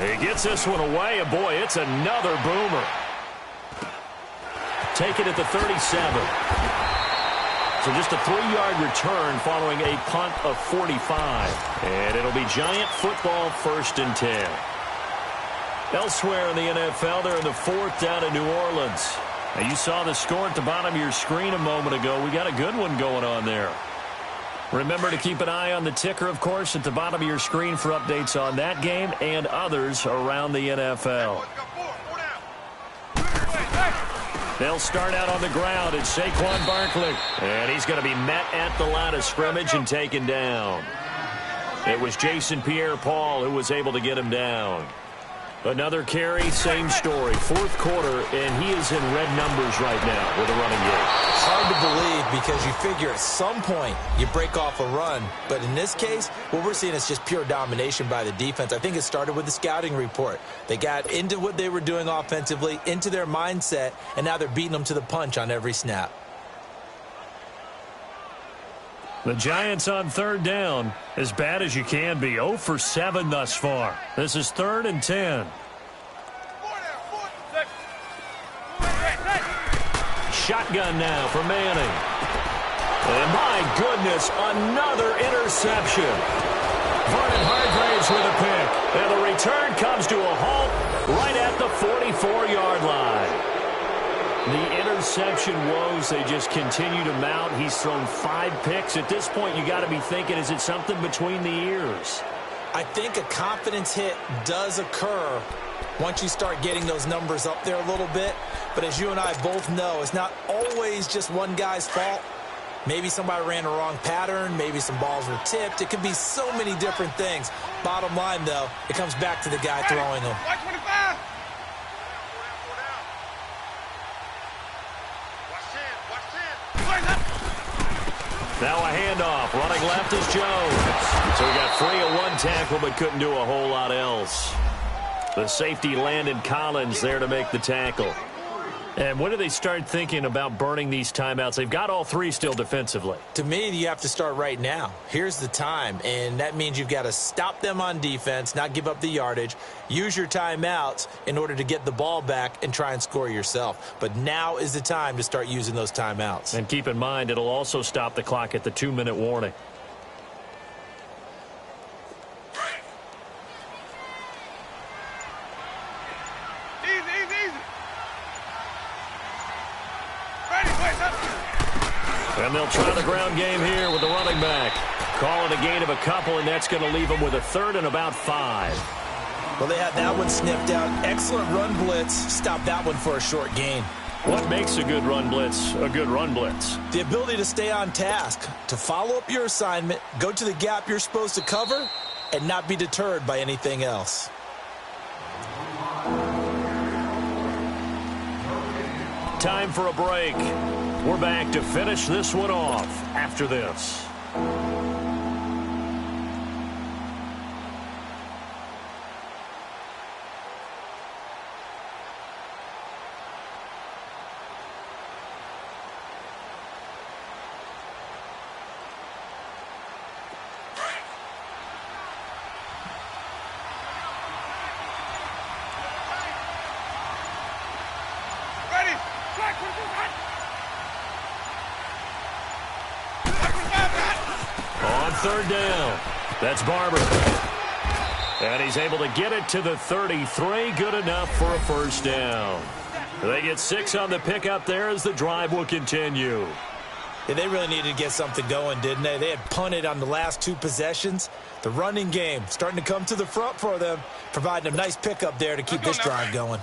He gets this one away, and boy, it's another boomer. take it at the 37. So just a 3-yard return following a punt of 45. And it'll be Giant football, 1st and 10. Elsewhere in the NFL, they're in the 4th down in New Orleans. Now, you saw the score at the bottom of your screen a moment ago. We got a good one going on there. Remember to keep an eye on the ticker, of course, at the bottom of your screen for updates on that game and others around the NFL. They'll start out on the ground. It's Saquon Barkley. And he's going to be met at the line of scrimmage and taken down. It was Jason Pierre-Paul who was able to get him down. Another carry, same story. 4th quarter, and he is in red numbers right now with a running game. Hard to believe because you figure at some point you break off a run. But in this case, what we're seeing is just pure domination by the defense. I think it started with the scouting report. They got into what they were doing offensively, into their mindset, and now they're beating them to the punch on every snap. The Giants on 3rd down, as bad as you can be. 0 for 7 thus far. This is 3rd and 10. Shotgun now for Manning. And my goodness, another interception. Vernon Hargreaves with a pick. And the return comes to a halt right at the 44-yard line. The interception woes, they just continue to mount. He's thrown 5 picks. At this point, you got to be thinking, is it something between the ears? I think a confidence hit does occur once you start getting those numbers up there a little bit. But as you and I both know, it's not always just one guy's fault. Maybe somebody ran the wrong pattern. Maybe some balls were tipped. It could be so many different things. Bottom line, though, it comes back to the guy throwing them. Now a handoff. Running left is Jones. So he got free of 1 tackle but couldn't do a whole lot else. The safety Landon Collins there to make the tackle. And when do they start thinking about burning these timeouts? They've got all 3 still defensively. To me, you have to start right now. Here's the time, and that means you've got to stop them on defense, not give up the yardage, use your timeouts in order to get the ball back and try and score yourself. But now is the time to start using those timeouts. And keep in mind, it'll also stop the clock at the 2-minute warning. And they'll try the ground game here with the running back. Call it a gain of a couple, and that's going to leave them with a 3rd and about 5. Well, they had that one sniffed out. Excellent run blitz. Stop that one for a short gain. What makes a good run blitz a good run blitz? The ability to stay on task, to follow up your assignment, go to the gap you're supposed to cover, and not be deterred by anything else. Time for a break. We're back to finish this one off after this. On 3rd down, that's Barber. And he's able to get it to the 33. Good enough for a 1st down. They get 6 on the pickup there as the drive will continue. Yeah, they really needed to get something going, didn't they? They had punted on the last 2 possessions. The running game starting to come to the front for them, providing a nice pickup there to keep this drive going.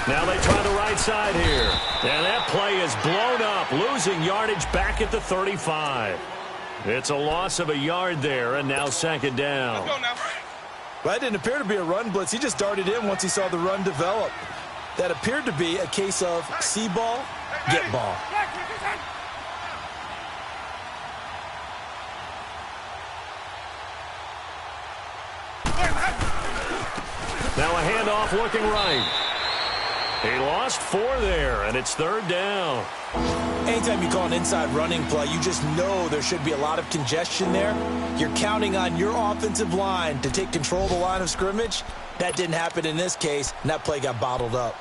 Now they try the right side here. And that play is blown up, losing yardage back at the 35. It's a loss of a yard there, and now 2nd down. Well, that didn't appear to be a run blitz. He just darted in once he saw the run develop. That appeared to be a case of see ball, get ball. Now a handoff looking right. He lost 4 there, and it's 3rd down. Anytime you call an inside running play, you just know there should be a lot of congestion there. You're counting on your offensive line to take control of the line of scrimmage. That didn't happen in this case, and that play got bottled up.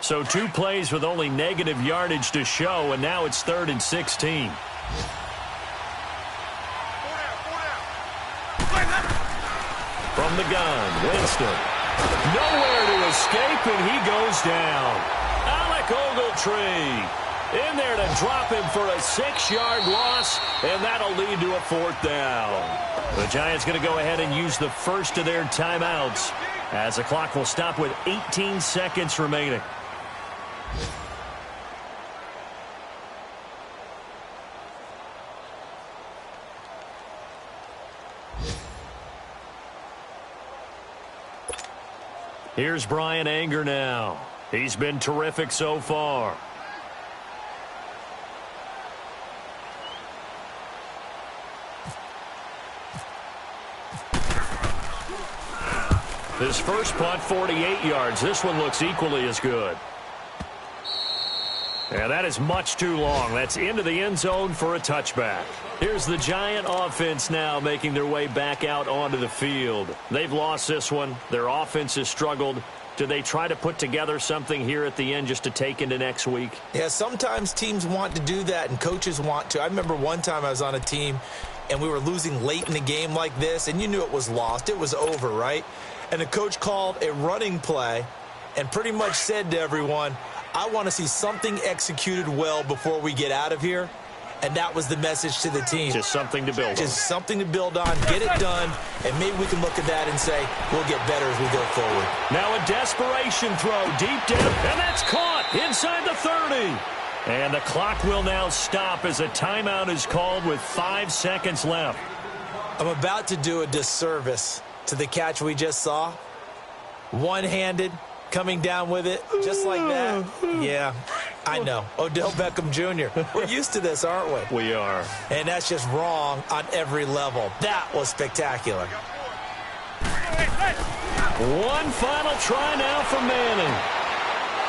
So 2 plays with only negative yardage to show, and now it's 3rd and 16. From the gun, Winston. Nowhere to escape, and he goes down. Alec Ogletree in there to drop him for a 6-yard loss, and that'll lead to a 4th down. The Giants going to go ahead and use the first of their timeouts as the clock will stop with 18 seconds remaining. Here's Brian Anger now. He's been terrific so far. His first punt, 48 yards. This one looks equally as good. And that is much too long. That's into the end zone for a touchback. Here's the Giant offense now making their way back out onto the field. They've lost this one. Their offense has struggled. Do they try to put together something here at the end just to take into next week? Yeah, sometimes teams want to do that and coaches want to. I remember one time I was on a team and we were losing late in the game like this, and you knew it was lost. It was over, right? And the coach called a running play and pretty much said to everyone, I want to see something executed well before we get out of here. And that was the message to the team. Just something to build on. Just something to build on, get it done, and maybe we can look at that and say, we'll get better as we go forward. Now a desperation throw deep down, and that's caught inside the 30. And the clock will now stop as a timeout is called with 5 seconds left. I'm about to do a disservice to the catch we just saw. One-handed, coming down with it, just like that. Yeah, I know. Odell Beckham Jr. We're used to this, aren't we? We are. And that's just wrong on every level. That was spectacular. One final try now for Manning.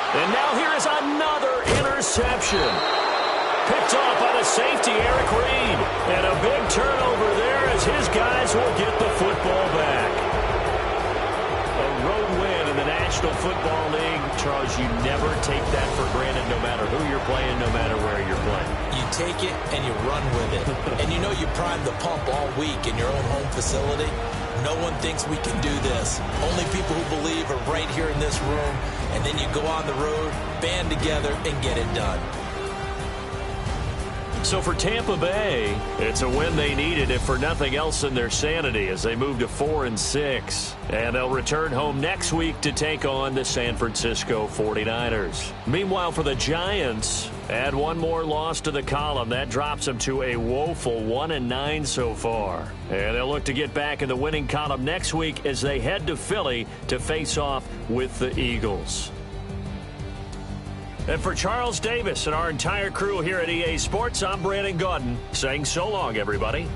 And now here is another interception. Picked off by the safety, Eric Reed. And a big turnover there as his guys will get the football back. A road win in the National Football League. Charles, you never take that for granted no matter who you're playing, no matter where you're playing. You take it and you run with it. And you know you primed the pump all week in your own home facility. No one thinks we can do this. Only people who believe are right here in this room. And then you go on the road, band together, and get it done. So for Tampa Bay, it's a win they needed, if for nothing else than their sanity, as they move to 4-6. And they'll return home next week to take on the San Francisco 49ers. Meanwhile, for the Giants, add one more loss to the column. That drops them to a woeful 1-9 so far. And they'll look to get back in the winning column next week as they head to Philly to face off with the Eagles. And for Charles Davis and our entire crew here at EA Sports, I'm Brandon Gaudin saying so long, everybody.